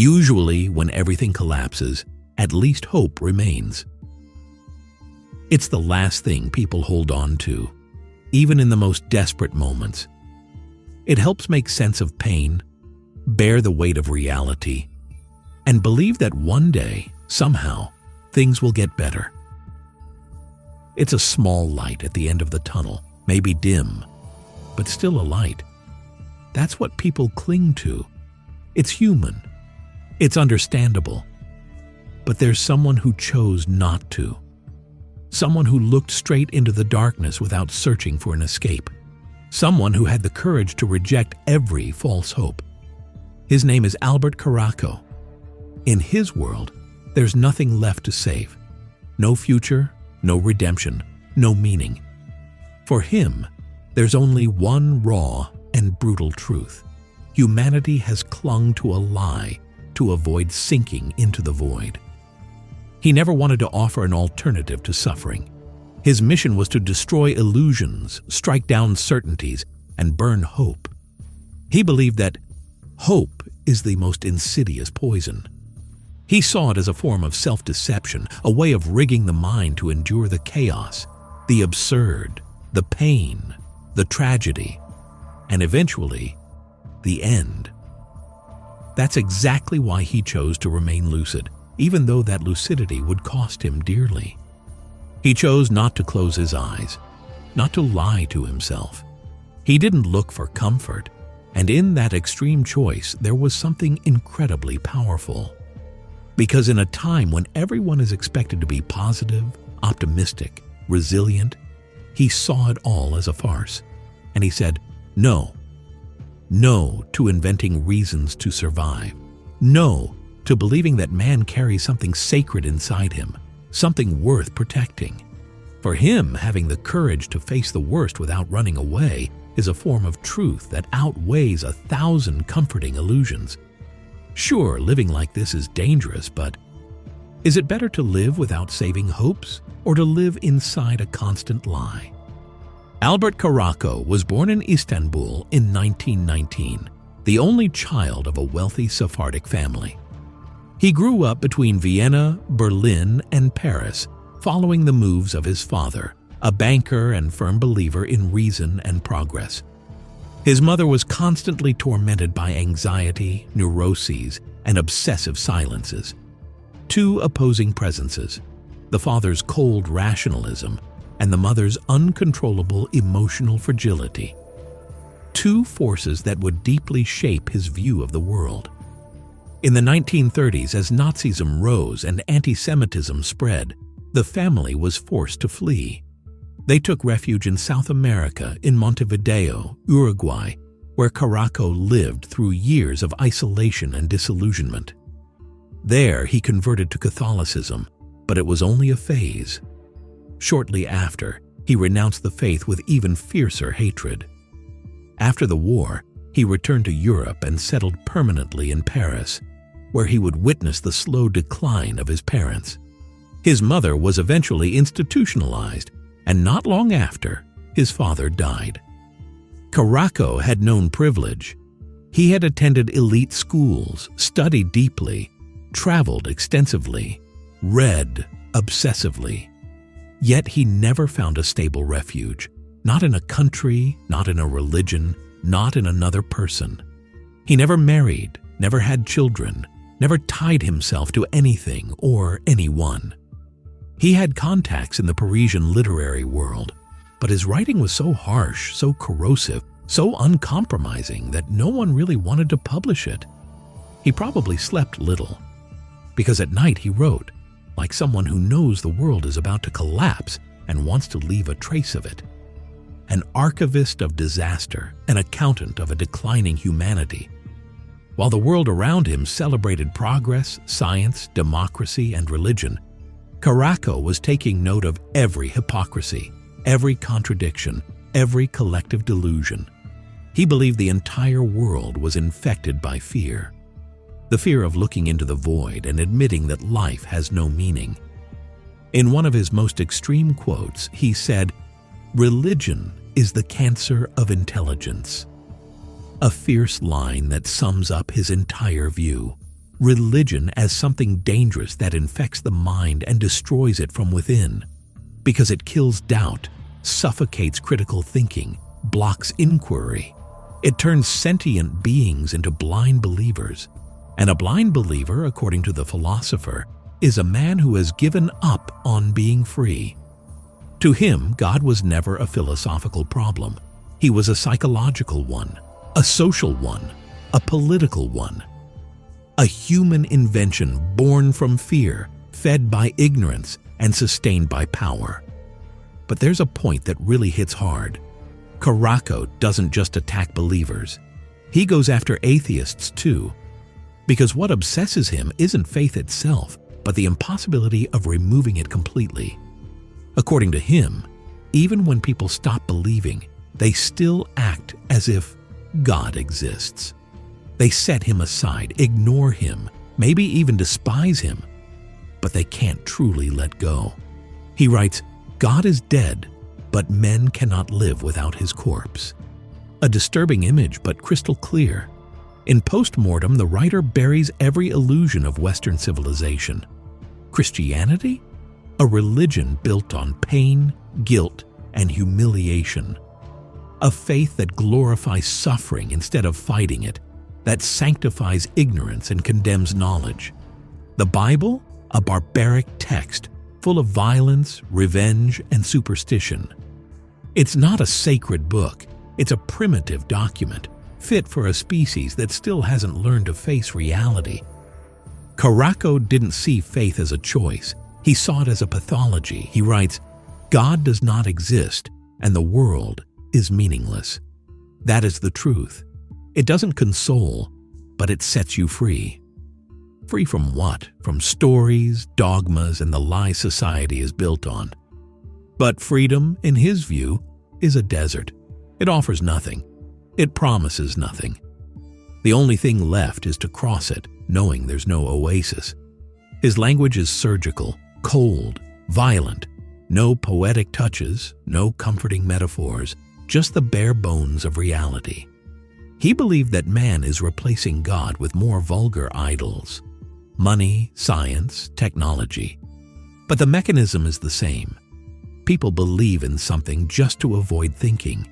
Usually, when everything collapses, at least hope remains. It's the last thing people hold on to, even in the most desperate moments. It helps make sense of pain, bear the weight of reality, and believe that one day, somehow, things will get better. It's a small light at the end of the tunnel, maybe dim, but still a light. That's what people cling to. It's human. It's understandable. But there's someone who chose not to. Someone who looked straight into the darkness without searching for an escape. Someone who had the courage to reject every false hope. His name is Albert Caraco. In his world, there's nothing left to save. No future, no redemption, no meaning. For him, there's only one raw and brutal truth. Humanity has clung to a lie to avoid sinking into the void. He never wanted to offer an alternative to suffering. His mission was to destroy illusions, strike down certainties, and burn hope. He believed that hope is the most insidious poison. He saw it as a form of self-deception, a way of rigging the mind to endure the chaos, the absurd, the pain, the tragedy, and eventually, the end. That's exactly why he chose to remain lucid, even though that lucidity would cost him dearly. He chose not to close his eyes, not to lie to himself. He didn't look for comfort, and in that extreme choice, there was something incredibly powerful. Because in a time when everyone is expected to be positive, optimistic, resilient, he saw it all as a farce. And he said, no. No to inventing reasons to survive. No to believing that man carries something sacred inside him, something worth protecting. For him, having the courage to face the worst without running away is a form of truth that outweighs 1,000 comforting illusions. Sure, living like this is dangerous, but is it better to live without saving hopes or to live inside a constant lie? Albert Caraco was born in Istanbul in 1919, the only child of a wealthy Sephardic family. He grew up between Vienna, Berlin, and Paris, following the moves of his father, a banker and firm believer in reason and progress. His mother was constantly tormented by anxiety, neuroses, and obsessive silences. Two opposing presences, the father's cold rationalism and the mother's uncontrollable emotional fragility. Two forces that would deeply shape his view of the world. In the 1930s, as Nazism rose and anti-Semitism spread, the family was forced to flee. They took refuge in South America, in Montevideo, Uruguay, where Caraco lived through years of isolation and disillusionment. There, he converted to Catholicism, but it was only a phase. Shortly after, he renounced the faith with even fiercer hatred. After the war, he returned to Europe and settled permanently in Paris, where he would witness the slow decline of his parents. His mother was eventually institutionalized, and not long after, his father died. Caraco had known privilege. He had attended elite schools, studied deeply, traveled extensively, read obsessively. Yet he never found a stable refuge, not in a country, not in a religion, not in another person. He never married, never had children, never tied himself to anything or anyone. He had contacts in the Parisian literary world, but his writing was so harsh, so corrosive, so uncompromising that no one really wanted to publish it. He probably slept little, because at night he wrote, like someone who knows the world is about to collapse and wants to leave a trace of it. An archivist of disaster, an accountant of a declining humanity. While the world around him celebrated progress, science, democracy, and religion, Caraco was taking note of every hypocrisy, every contradiction, every collective delusion. He believed the entire world was infected by fear. The fear of looking into the void and admitting that life has no meaning. In one of his most extreme quotes, he said, "Religion is the cancer of intelligence." A fierce line that sums up his entire view. religion as something dangerous that infects the mind and destroys it from within, because it kills doubt, suffocates critical thinking, blocks inquiry. It turns sentient beings into blind believers. And a blind believer, according to the philosopher, is a man who has given up on being free. To him, God was never a philosophical problem. He was a psychological one, a social one, a political one. A human invention born from fear, fed by ignorance, and sustained by power. But there's a point that really hits hard. Caraco doesn't just attack believers. He goes after atheists too. Because what obsesses him isn't faith itself, but the impossibility of removing it completely. According to him, even when people stop believing, they still act as if God exists. They set him aside, ignore him, maybe even despise him, but they can't truly let go. He writes, "God is dead, but men cannot live without his corpse." A disturbing image, but crystal clear. In Mortem, the writer buries every illusion of Western civilization. Christianity? A religion built on pain, guilt, and humiliation. A faith that glorifies suffering instead of fighting it, that sanctifies ignorance and condemns knowledge. The Bible? A barbaric text full of violence, revenge, and superstition. It's not a sacred book. It's a primitive document, fit for a species that still hasn't learned to face reality. Caraco didn't see faith as a choice. He saw it as a pathology. He writes, "God does not exist, and the world is meaningless." That is the truth. It doesn't console, but it sets you free. Free from what? From stories, dogmas, and the lies society is built on. But freedom, in his view, is a desert. It offers nothing. It promises nothing. The only thing left is to cross it, knowing there's no oasis. His language is surgical, cold, violent. No poetic touches, no comforting metaphors, just the bare bones of reality. He believed that man is replacing God with more vulgar idols. Money, science, technology. But the mechanism is the same. People believe in something just to avoid thinking,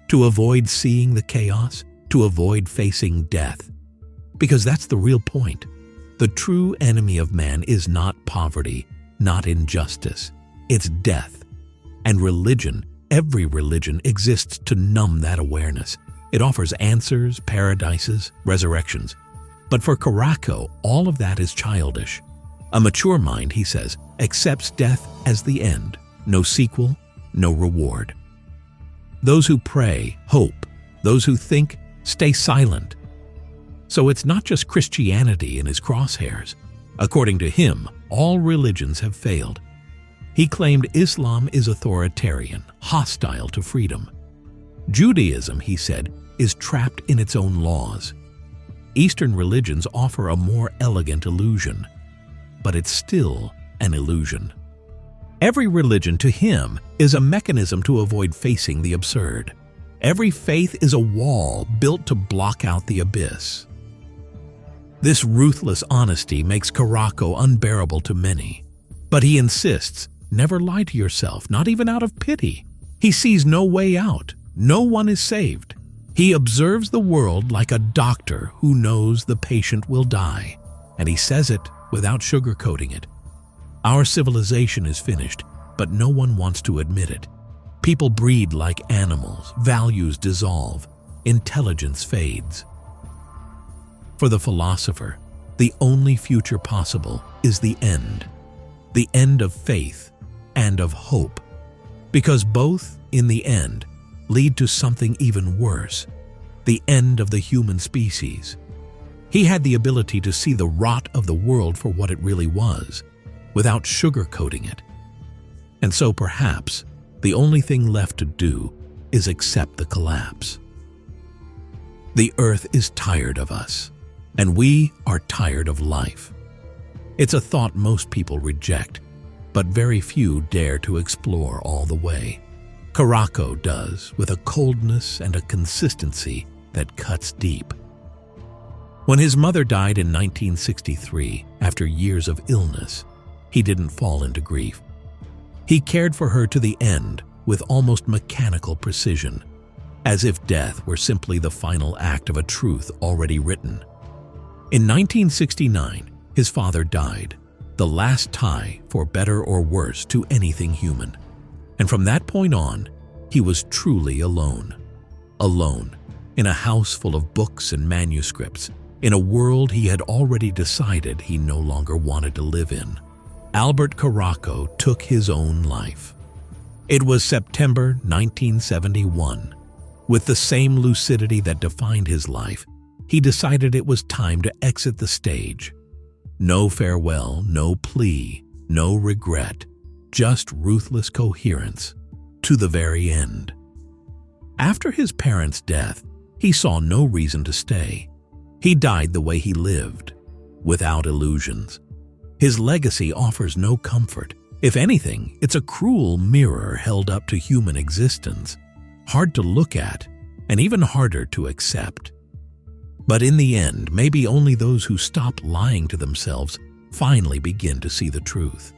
to avoid seeing the chaos, to avoid facing death. Because that's the real point. The true enemy of man is not poverty, not injustice. It's death. And religion, every religion, exists to numb that awareness. It offers answers, paradises, resurrections. But for Caraco, all of that is childish. A mature mind, he says, accepts death as the end. No sequel, no reward. Those who pray, hope. Those who think, stay silent. So it's not just Christianity in his crosshairs. According to him, all religions have failed. He claimed Islam is authoritarian, hostile to freedom. Judaism, he said, is trapped in its own laws. Eastern religions offer a more elegant illusion, but it's still an illusion. Every religion to him is a mechanism to avoid facing the absurd. Every faith is a wall built to block out the abyss. This ruthless honesty makes Caraco unbearable to many. But he insists, never lie to yourself, not even out of pity. He sees no way out. No one is saved. He observes the world like a doctor who knows the patient will die, and he says it without sugarcoating it. Our civilization is finished, but no one wants to admit it. People breed like animals, values dissolve, intelligence fades. For the philosopher, the only future possible is the end of faith and of hope, because both, in the end, lead to something even worse, the end of the human species. He had the ability to see the rot of the world for what it really was, without sugarcoating it. And so perhaps the only thing left to do is accept the collapse. The earth is tired of us, and we are tired of life. It's a thought most people reject, but very few dare to explore all the way. Caraco does, with a coldness and a consistency that cuts deep. When his mother died in 1963 after years of illness, he didn't fall into grief. He cared for her to the end with almost mechanical precision, as if death were simply the final act of a truth already written. In 1969, his father died, the last tie, for better or worse, to anything human. And from that point on, he was truly alone. Alone, in a house full of books and manuscripts, in a world he had already decided he no longer wanted to live in. Albert Caraco took his own life. It was September 1971. With the same lucidity that defined his life, he decided it was time to exit the stage. No farewell, no plea, no regret, just ruthless coherence, to the very end. After his parents' death, he saw no reason to stay. He died the way he lived, without illusions. His legacy offers no comfort. If anything, it's a cruel mirror held up to human existence, hard to look at, and even harder to accept. But in the end, maybe only those who stop lying to themselves finally begin to see the truth.